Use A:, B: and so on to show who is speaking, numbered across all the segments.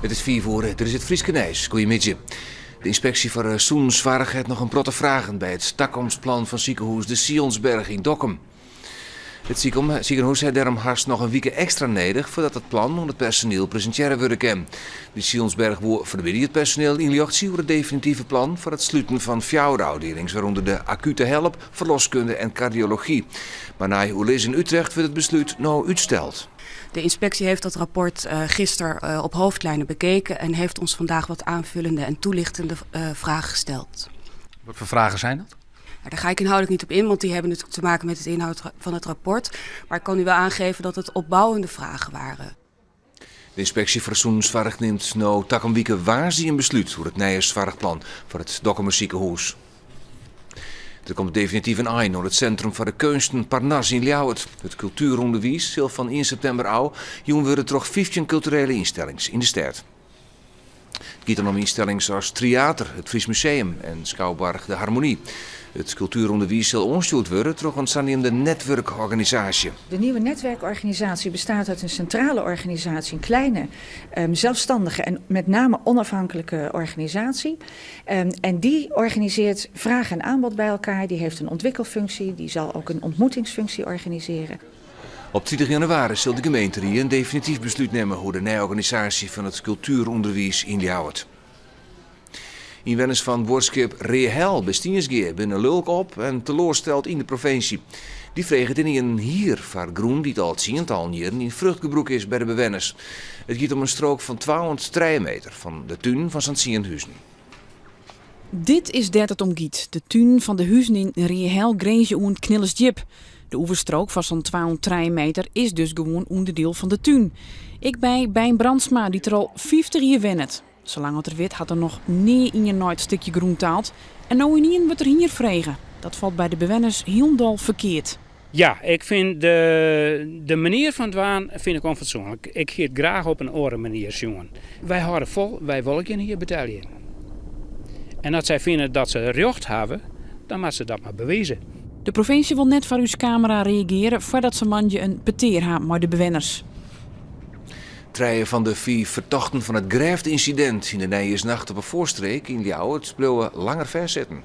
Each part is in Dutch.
A: Het is 4 voor, er is het Frieske Nijs. Goedemiddag. De inspectie voor Soensvarg heeft nog een protte vragen bij het toekomstplan van ziekenhuis de Sionsberg in Dokkum. Het ziekenhuis heeft daarom haast nog een week extra nodig voordat het plan onder het personeel presenteren worden kan. De Sionsberg wil verbieden het personeel inlicht over het definitieve plan voor het sluiten van 4 afdelingen, waaronder de acute hulp, verloskunde en cardiologie. Maar na Oelis in Utrecht wordt het besluit nou uitgesteld.
B: De inspectie heeft dat rapport gisteren op hoofdlijnen bekeken en heeft ons vandaag wat aanvullende en toelichtende vragen gesteld.
C: Wat voor vragen zijn dat?
B: Daar ga ik inhoudelijk niet op in, want die hebben natuurlijk te maken met het inhoud van het rapport. Maar ik kan u wel aangeven dat het opbouwende vragen waren.
A: De inspectie voor Soensvarg neemt nou takken weken waar ze een besluit voor het Nijersvargplan voor het Dokkumer ziekenhuis. Er komt definitief een eind naar het Centrum voor de Kunsten Parnas in Ljouwert. Het cultuuronderwijs zal van 1 september al jongen worden toch 15 culturele instellingen in de stad. Het gaat dan om instellingen zoals Theater, het Fries Museum en Schouwburg de Harmonie. Het cultuuronderwijs zal ondersteund worden door een sanierende netwerkorganisatie.
D: De nieuwe netwerkorganisatie bestaat uit een centrale organisatie, een kleine, zelfstandige en met name onafhankelijke organisatie. En die organiseert vraag en aanbod bij elkaar. Die heeft een ontwikkelfunctie, die zal ook een ontmoetingsfunctie organiseren.
A: Op 20 januari zal de gemeente hier een definitief besluit nemen hoe de nieuwe organisatie van het cultuuronderwijs in Ljouwert. Inwoners van woordschip Rehel bij Stiensgeer binnen lulk op en teleursteld in de provincie. Die vregen het in een hier voor groen die al 10-tal jaren in vruchtgebroek is bij de bewoners. Het gaat om een strook van 203 meter van de tuin van Sint-Sienhuizen.
E: Dit is dat het om gaat. De tuin van de huizen in Rehel grenzen aan Knillesdjip. De oeverstrook van zo'n 203 meter is dus gewoon onderdeel van de tuin. Ik ben bij een Brandsma die er al 50 jaar wennet. Zolang het er wit had er nog nee in je nooit stukje groen taald. En nou in ien wordt er hier vregen. Dat valt bij de bewoners heel verkeerd.
F: Ja, ik vind de manier van het waan vind ik onfatsoenlijk. Ik geef het graag op een andere manier, jongen. Wij houden vol, wij willen hier betalen. En als zij vinden dat ze recht hebben, dan moeten ze dat maar bewijzen.
E: De provincie wil net voor uw camera reageren voordat ze mandje een peteer hebben met de bewoners.
A: 3 van de 4 verdachten van het Grijft-incident in de Nijersnacht op een voorstreek in Ljouwert bleven langer verzitten.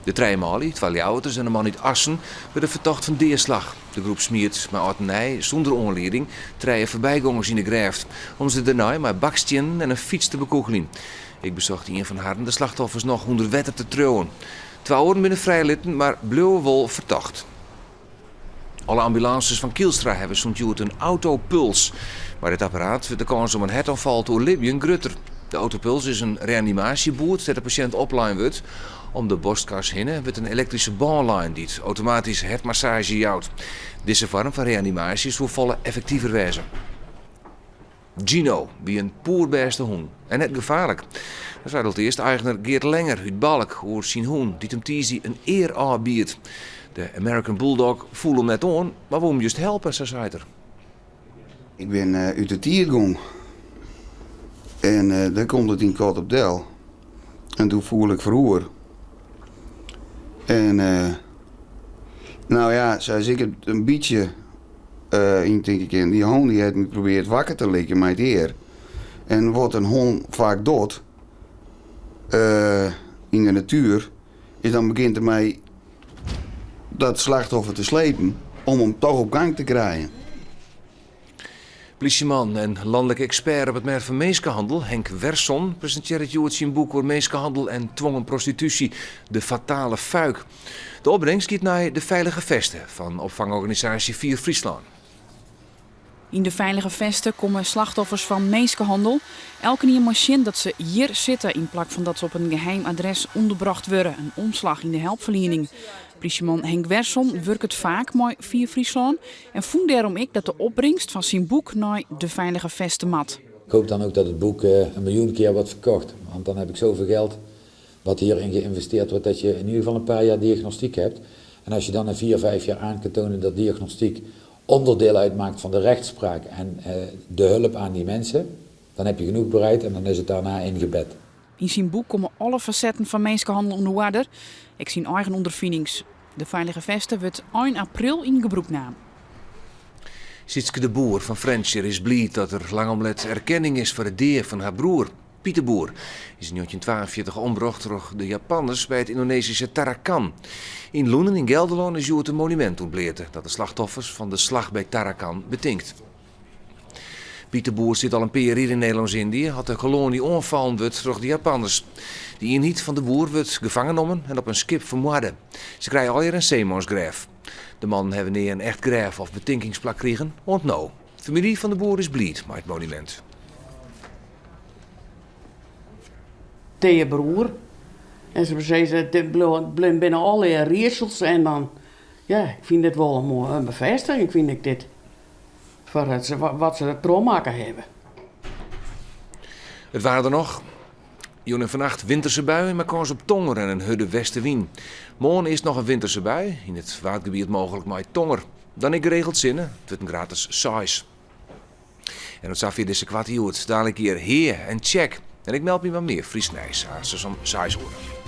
A: De 3 Mali, 2 Ljouwerters en een man uit Assen werden verdacht van deerslag. De groep smiert met Artenij zonder onleiding 3 voorbijgangers in de Grijft om ze daarna met bakstien en een fiets te bekogelen. Ik bezocht een van haar de slachtoffers nog onder wetten te trouwen. 2 oren binnen vrijlitten, maar bleven wel verdacht. Alle ambulances van Kielstra hebben soms een autopuls. Maar dit apparaat wordt de kans om een hartaanval door Libyen grutter. De autopuls is een reanimatieboot dat de patiënt opline wordt. Om de borstkas heen wordt een elektrische baanlijn die het automatisch hartmassage jouwt. Deze vorm van reanimatie is voor volle effectiever wijze. Gino, wie een poerbeste hoen. En net gevaarlijk. Dat zei het eerst eigenaar Geert Lenger uit Balk over zijn hoen die hem tizi een eer aanbiedt. De American Bulldog voelde hem net aan, maar wil hem juist helpen, zei hij.
G: Ik ben uit de Tiergong. En daar komt het in Kot op Del. En toen voel ik verhoor. En nou ja, zoals ik het een beetje in denk ik in. Die hond die heeft me geprobeerd wakker te likken met eer. En wat een hond vaak doet in de natuur, is dan begint ermee dat slachtoffer te slepen om hem toch op gang te krijgen.
A: Politieman en landelijke expert op het merk van mensenhandel, Henk Werson, presenteert het zijn boek over mensenhandel en dwongen prostitutie, De Fatale Fuik. De opbrengst gaat naar de Veilige Vesten van opvangorganisatie 4 Friesland.
E: In de Veilige Vesten komen slachtoffers van mensenhandel elke keer machine dat ze hier zitten in plaats van dat ze op een geheim adres onderbracht worden. Een omslag in de hulpverlening. Politieman Henk Werson werkt het vaak met 4 Friesland en vond daarom ik dat de opbrengst van zijn boek naar de Veilige Vesten mat.
H: Ik hoop dan ook dat het boek 1 miljoen keer wordt verkocht, want dan heb ik zoveel geld wat hierin geïnvesteerd wordt dat je in ieder geval een paar jaar diagnostiek hebt. En als je dan in 4, 5 jaar aan kan tonen dat diagnostiek onderdeel uitmaakt van de rechtspraak en de hulp aan die mensen, dan heb je genoeg bereid en dan is het daarna ingebed.
E: In zijn boek komen alle facetten van mensenhandel onder water. Ik zie eigen ondervindings. De Veilige Vesten wordt 1 april in gebruik genomen.
A: Sietske de Boer van Frencher is blij dat er langomlet erkenning is voor het deer van haar broer. Pieter Boer is in 1942 omgebracht door de Japanners bij het Indonesische Tarakan. In Loenen in Gelderland is het een monument ontbleten dat de slachtoffers van de slag bij Tarakan betinkt. Pieter Boer zit al een paar jaar in Nederlands-Indië, had de kolonie onvallen wordt door de Japanners. Die eenheid van de Boer wordt gevangen genomen en op een schip vermoorden. Ze krijgen alweer een zeemansgraaf. De man hebben niet een echt graaf of betinkingsplak kregen, want nou. De familie van de Boer is blij met het monument.
I: Tegen broer. En ze zeiden, dit binnen alle riersels. En dan, ja, ik vind dit wel een mooie bevestiging, vind ik dit. Voor wat ze promaken hebben.
A: Het waren er nog. Joen en vannacht winterse buien met kans op tonger en een hudde westenwind. Morgen is nog een winterse bui. In het waardgebied mogelijk maar tonger. Dan ik geregeld zinnen. Het wordt een gratis size. En dat zag je deze kwartier. Dadelijk hier heer en check. En ik meld me wat meer Fries Nijs als ze zo'n size horen.